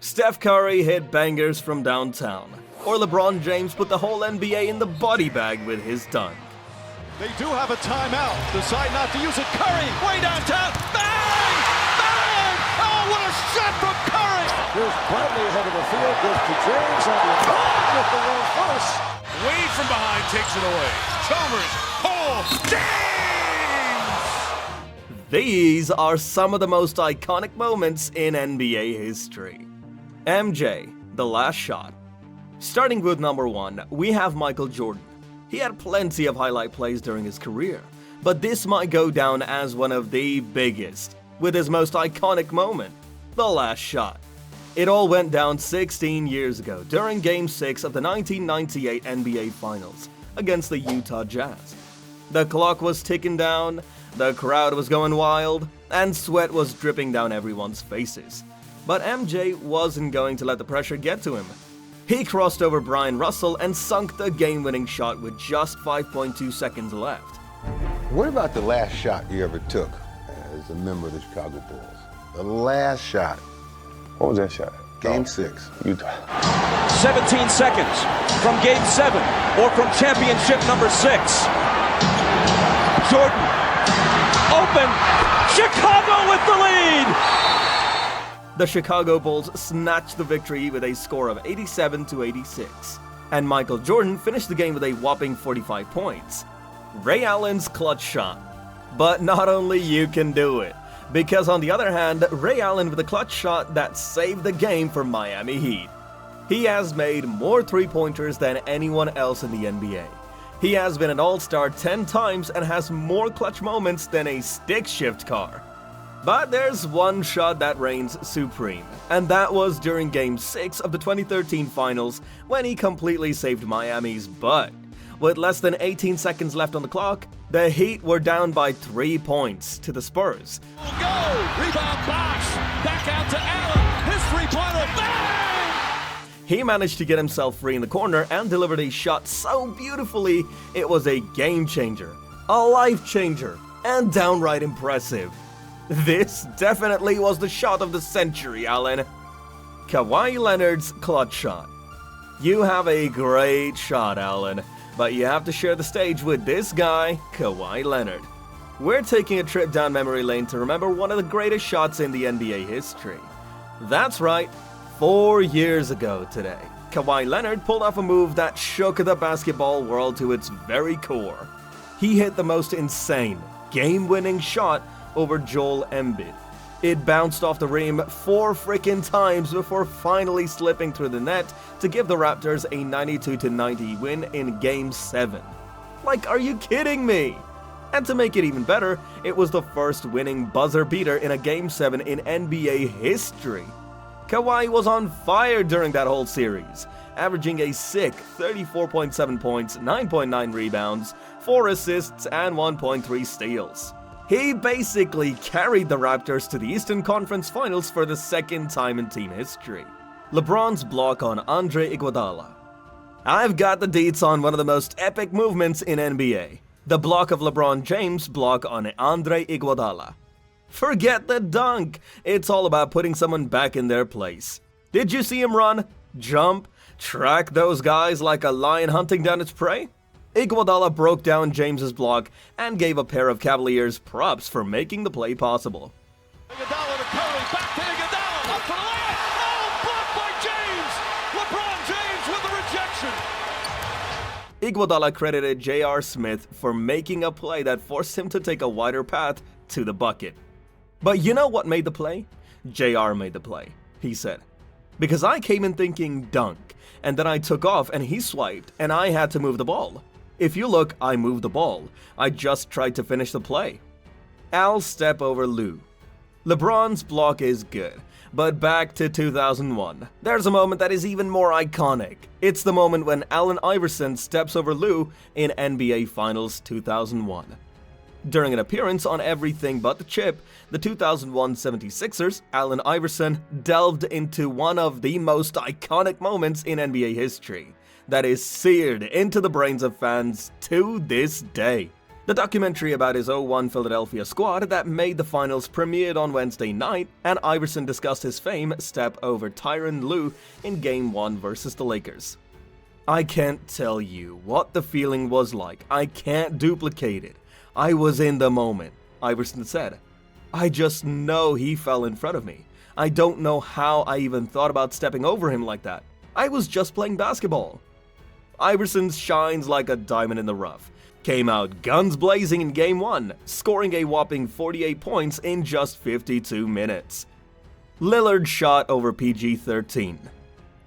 Steph Curry hit bangers from downtown, or LeBron James put the whole NBA in the body bag with his dunk. They do have a timeout. Decide not to use it. Curry, way downtown. Bang! Bang! Oh, what a shot from Curry! Here's Bradley ahead of the field. Goes to James on the attack with the wrong first. Wade from behind takes it away. Chalmers, Paul, James! These are some of the most iconic moments in NBA history. MJ, the last shot. Starting with number 1, we have Michael Jordan. He had plenty of highlight plays during his career, but this might go down as one of the biggest, with his most iconic moment, the last shot. It all went down 16 years ago during Game 6 of the 1998 NBA Finals against the Utah Jazz. The clock was ticking down, the crowd was going wild, and sweat was dripping down everyone's faces. But MJ wasn't going to let the pressure get to him. He crossed over Brian Russell and sunk the game-winning shot with just 5.2 seconds left. What about the last shot you ever took as a member of the Chicago Bulls? The last shot. What was that shot? Game 6. Utah. 17 seconds from Game 7 or from championship number 6. Jordan, open, Chicago with the lead! The Chicago Bulls snatched the victory with a score of 87-86, and Michael Jordan finished the game with a whopping 45 points. Ray Allen's clutch shot. But not only you can do it, because on the other hand, Ray Allen with a clutch shot that saved the game for Miami Heat. He has made more three-pointers than anyone else in the NBA. He has been an All-Star 10 times and has more clutch moments than a stick shift car. But there's one shot that reigns supreme, and that was during Game 6 of the 2013 Finals when he completely saved Miami's butt. With less than 18 seconds left on the clock, the Heat were down by 3 points to the Spurs. Go! Rebound box! Back out to Allen! His three-pointer! Bang! He managed to get himself free in the corner and delivered a shot so beautifully, it was a game changer, a life changer, and downright impressive. This definitely was the shot of the century, Allen. Kawhi Leonard's clutch shot. You have a great shot, Allen, but you have to share the stage with this guy, Kawhi Leonard. We're taking a trip down memory lane to remember one of the greatest shots in the NBA history. That's right, 4 years ago today, Kawhi Leonard pulled off a move that shook the basketball world to its very core. He hit the most insane, game-winning shot over Joel Embiid. It bounced off the rim 4 freaking times before finally slipping through the net to give the Raptors a 92-90 win in Game 7. Like, are you kidding me? And to make it even better, it was the first winning buzzer beater in a Game 7 in NBA history. Kawhi was on fire during that whole series, averaging a sick 34.7 points, 9.9 rebounds, 4 assists, and 1.3 steals. He basically carried the Raptors to the Eastern Conference Finals for the second time in team history. LeBron's block on Andre Iguodala. I've got the deets on one of the most epic movements in NBA. The block of LeBron James' block on Andre Iguodala. Forget the dunk, it's all about putting someone back in their place. Did you see him run, jump, track those guys like a lion hunting down its prey? Iguodala broke down James's block and gave a pair of Cavaliers props for making the play possible. Iguodala to Curry, back to Iguodala, up for the layup. Oh, blocked by James. LeBron James with the rejection. Iguodala credited J.R. Smith for making a play that forced him to take a wider path to the bucket. But you know what made the play? J.R. made the play, he said. Because I came in thinking dunk, and then I took off and he swiped, and I had to move the ball. If you look, I moved the ball. I just tried to finish the play. Al step over Lou. LeBron's block is good, but back to 2001. There's a moment that is even more iconic. It's the moment when Allen Iverson steps over Lou in NBA Finals 2001. During an appearance on Everything But the Chip, the 2001 76ers, Allen Iverson delved into one of the most iconic moments in NBA history that is seared into the brains of fans to this day. The documentary about his 0-1 Philadelphia squad that made the finals premiered on Wednesday night, and Iverson discussed his fame step over Tyronn Lue in Game 1 versus the Lakers. "I can't tell you what the feeling was like. I can't duplicate it. I was in the moment," Iverson said. "I just know he fell in front of me. I don't know how I even thought about stepping over him like that. I was just playing basketball." Iverson shines like a diamond in the rough. Came out guns blazing in Game 1, scoring a whopping 48 points in just 52 minutes. Lillard shot over PG-13.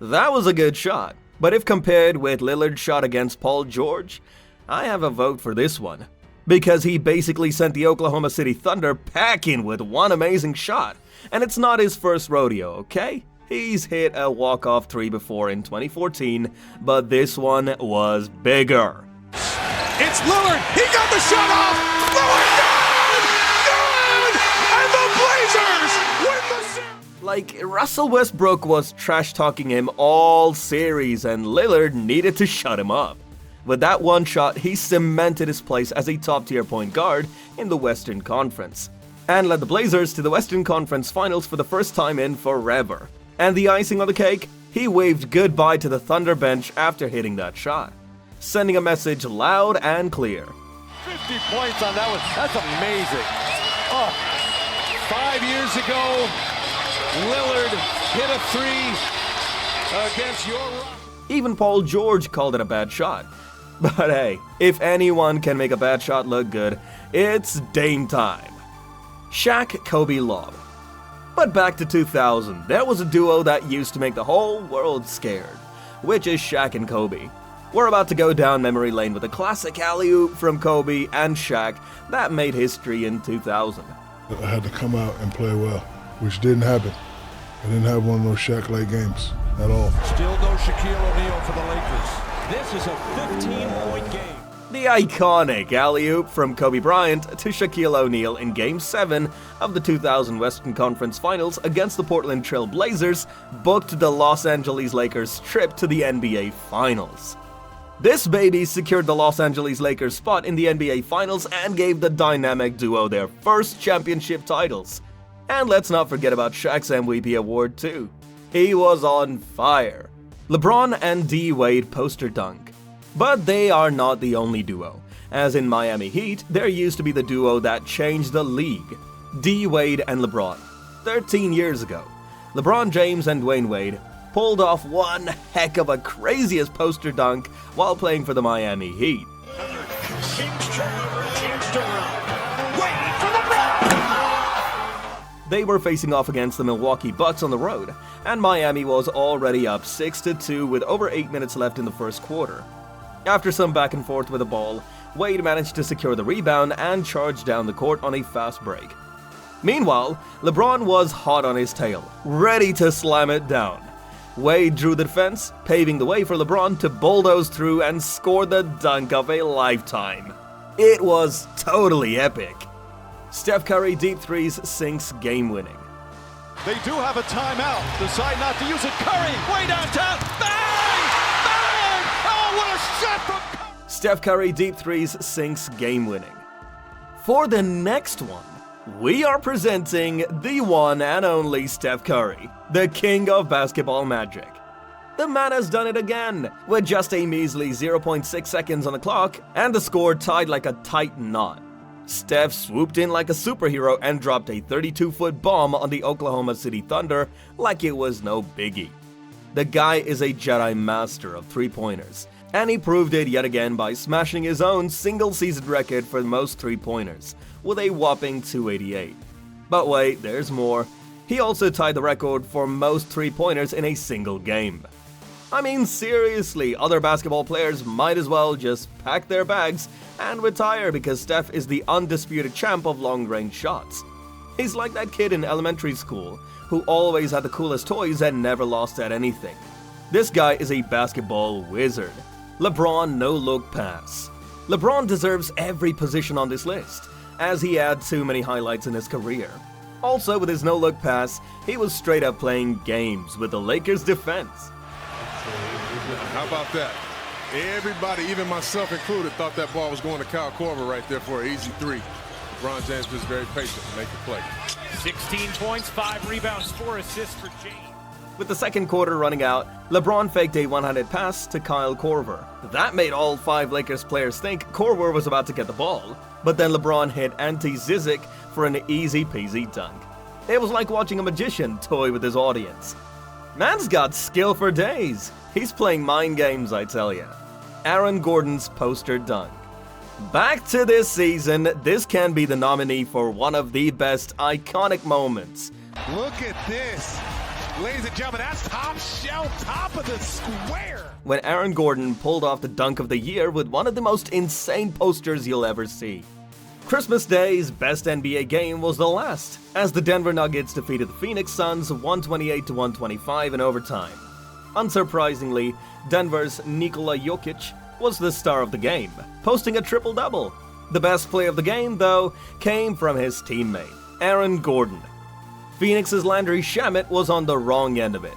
That was a good shot, but if compared with Lillard's shot against Paul George, I have a vote for this one. Because he basically sent the Oklahoma City Thunder packing with one amazing shot. And it's not his first rodeo, okay? He's hit a walk-off 3 before in 2014, but this one was bigger. It's Lillard. He got the shot off. Lillard, good! And the Blazers win the series. Like, Russell Westbrook was trash-talking him all series, and Lillard needed to shut him up. With that one shot, he cemented his place as a top-tier point guard in the Western Conference, and led the Blazers to the Western Conference Finals for the first time in forever. And the icing on the cake? He waved goodbye to the Thunder bench after hitting that shot, sending a message loud and clear. 50 points on that one. That's amazing. 5 years ago, Lillard hit a 3 against your Rock. Even Paul George called it a bad shot. But hey, if anyone can make a bad shot look good, it's Dame time. Shaq, Kobe lob. But back to 2000, there was a duo that used to make the whole world scared, which is Shaq and Kobe. We're about to go down memory lane with a classic alley-oop from Kobe and Shaq that made history in 2000. I had to come out and play well, which didn't happen. I didn't have one of those Shaq-like games at all. Still no Shaquille O'Neal for the Lakers. This is a 15-point game. The iconic alley-oop from Kobe Bryant to Shaquille O'Neal in Game 7 of the 2000 Western Conference Finals against the Portland Trail Blazers booked the Los Angeles Lakers' trip to the NBA Finals. This baby secured the Los Angeles Lakers' spot in the NBA Finals and gave the dynamic duo their first championship titles. And let's not forget about Shaq's MVP award too. He was on fire. LeBron and D Wade poster dunk. But they are not the only duo, as in Miami Heat, there used to be the duo that changed the league, D Wade and LeBron. 13 years ago, LeBron James and Dwayne Wade pulled off one heck of a craziest poster dunk while playing for the Miami Heat. They were facing off against the Milwaukee Bucks on the road, and Miami was already up 6-2 with over 8 minutes left in the first quarter. After some back and forth with the ball, Wade managed to secure the rebound and charge down the court on a fast break. Meanwhile, LeBron was hot on his tail, ready to slam it down. Wade drew the defense, paving the way for LeBron to bulldoze through and score the dunk of a lifetime. It was totally epic. Steph Curry deep threes sinks game-winning. They do have a timeout. Decide not to use it. Curry, way downtown. Bang! Bang! Oh, what a shot from Curry! Steph Curry deep threes sinks game-winning. For the next one, we are presenting the one and only Steph Curry, the king of basketball magic. The man has done it again, with just a measly 0.6 seconds on the clock and the score tied like a tight knot. Steph swooped in like a superhero and dropped a 32-foot bomb on the Oklahoma City Thunder like it was no biggie. The guy is a Jedi master of three-pointers, and he proved it yet again by smashing his own single-season record for most three-pointers, with a whopping 288. But wait, there's more. He also tied the record for most three-pointers in a single game. I mean, seriously, other basketball players might as well just pack their bags and retire because Steph is the undisputed champ of long-range shots. He's like that kid in elementary school who always had the coolest toys and never lost at anything. This guy is a basketball wizard. LeBron no-look pass. LeBron deserves every position on this list, as he had too many highlights in his career. Also, with his no-look pass, he was straight up playing games with the Lakers' defense. How about that? Everybody, even myself included, thought that ball was going to Kyle Korver right there for an easy three. LeBron James was very patient to make the play. 16 points, 5 rebounds, 4 assists for James. With the second quarter running out, LeBron faked a one-handed pass to Kyle Korver. That made all 5 Lakers players think Korver was about to get the ball, but then LeBron hit Ante Zizic for an easy-peasy dunk. It was like watching a magician toy with his audience. Man's got skill for days. He's playing mind games, I tell ya. Aaron Gordon's poster dunk. Back to this season, this can be the nominee for one of the best iconic moments. Look at this. Ladies and gentlemen, that's top shelf, top of the square. When Aaron Gordon pulled off the dunk of the year with one of the most insane posters you'll ever see. Christmas Day's best NBA game was the last, as the Denver Nuggets defeated the Phoenix Suns 128-125 in overtime. Unsurprisingly, Denver's Nikola Jokic was the star of the game, posting a triple-double. The best play of the game, though, came from his teammate, Aaron Gordon. Phoenix's Landry Shamet was on the wrong end of it.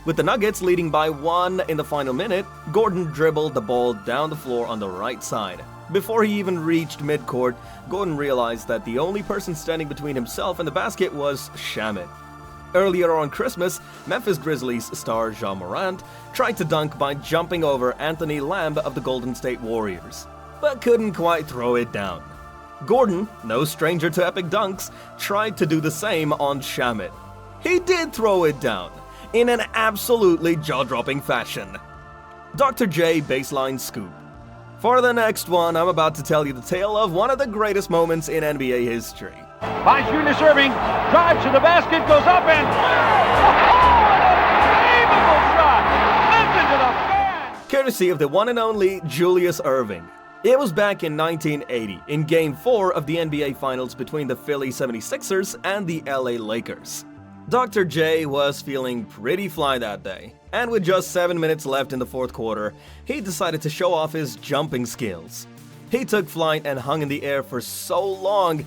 With the Nuggets leading by 1 in the final minute, Gordon dribbled the ball down the floor on the right side. Before he even reached midcourt, Gordon realized that the only person standing between himself and the basket was Shamet. Earlier on Christmas, Memphis Grizzlies star Ja Morant tried to dunk by jumping over Anthony Lamb of the Golden State Warriors, but couldn't quite throw it down. Gordon, no stranger to epic dunks, tried to do the same on Shamet. He did throw it down, in an absolutely jaw-dropping fashion. Dr. J Baseline Scoop. For the next one, I'm about to tell you the tale of one of the greatest moments in NBA history. Finds Julius Erving, drives to the basket, goes up and... Unbelievable shot! Listen to the fans! Courtesy of the one and only Julius Erving. It was back in 1980, in Game 4 of the NBA Finals between the Philly 76ers and the LA Lakers. Dr. J was feeling pretty fly that day, and with just 7 minutes left in the fourth quarter, he decided to show off his jumping skills. He took flight and hung in the air for so long,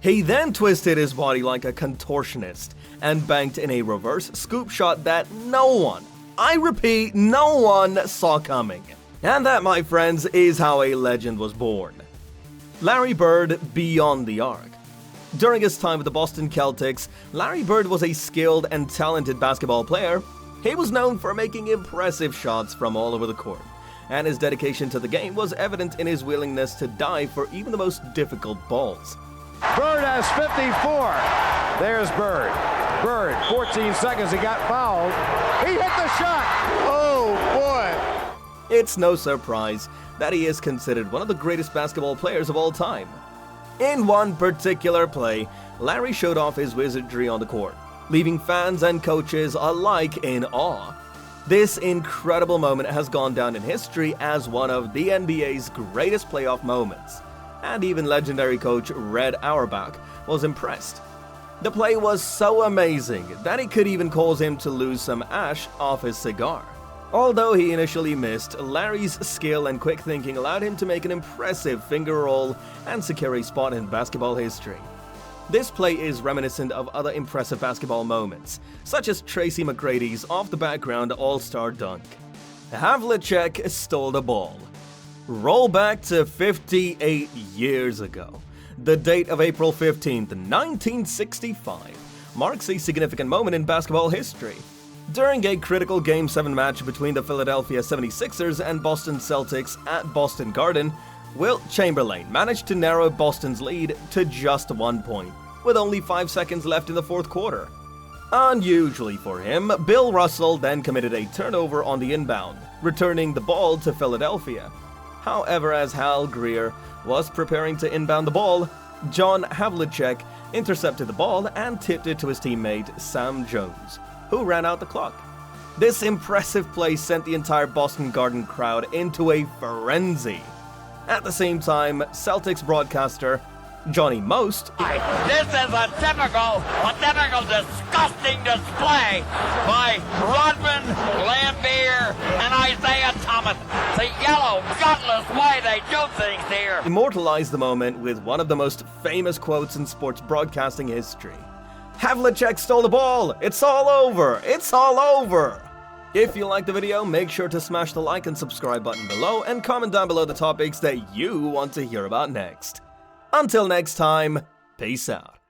he then twisted his body like a contortionist and banked in a reverse scoop shot that no one, I repeat, no one saw coming. And that, my friends, is how a legend was born. Larry Bird beyond the arc. During his time with the Boston Celtics, Larry Bird was a skilled and talented basketball player. He was known for making impressive shots from all over the court, and his dedication to the game was evident in his willingness to dive for even the most difficult balls. Bird has 54. There's Bird. Bird, 14 seconds, he got fouled. He hit the shot. Oh, boy. It's no surprise that he is considered one of the greatest basketball players of all time. In one particular play, Larry showed off his wizardry on the court, leaving fans and coaches alike in awe. This incredible moment has gone down in history as one of the NBA's greatest playoff moments, and even legendary coach Red Auerbach was impressed. The play was so amazing that it could even cause him to lose some ash off his cigar. Although he initially missed, Larry's skill and quick thinking allowed him to make an impressive finger roll and secure a spot in basketball history. This play is reminiscent of other impressive basketball moments, such as Tracy McGrady's off-the-background all-star dunk. Havlicek stole the ball. Roll back to 58 years ago. The date of April 15th, 1965, marks a significant moment in basketball history. During a critical Game 7 match between the Philadelphia 76ers and Boston Celtics at Boston Garden, Wilt Chamberlain managed to narrow Boston's lead to just 1 point, with only 5 seconds left in the fourth quarter. Unusually for him, Bill Russell then committed a turnover on the inbound, returning the ball to Philadelphia. However, as Hal Greer was preparing to inbound the ball, John Havlicek intercepted the ball and tipped it to his teammate Sam Jones, who ran out the clock. This impressive play sent the entire Boston Garden crowd into a frenzy. At the same time, Celtics broadcaster Johnny Most This is a typical disgusting display by Rodman, Lambeer, and Isaiah Thomas. The yellow, gutless way they do things here. immortalized the moment with one of the most famous quotes in sports broadcasting history. Havlicek stole the ball! It's all over! It's all over! If you liked the video, make sure to smash the like and subscribe button below and comment down below the topics that you want to hear about next. Until next time, peace out.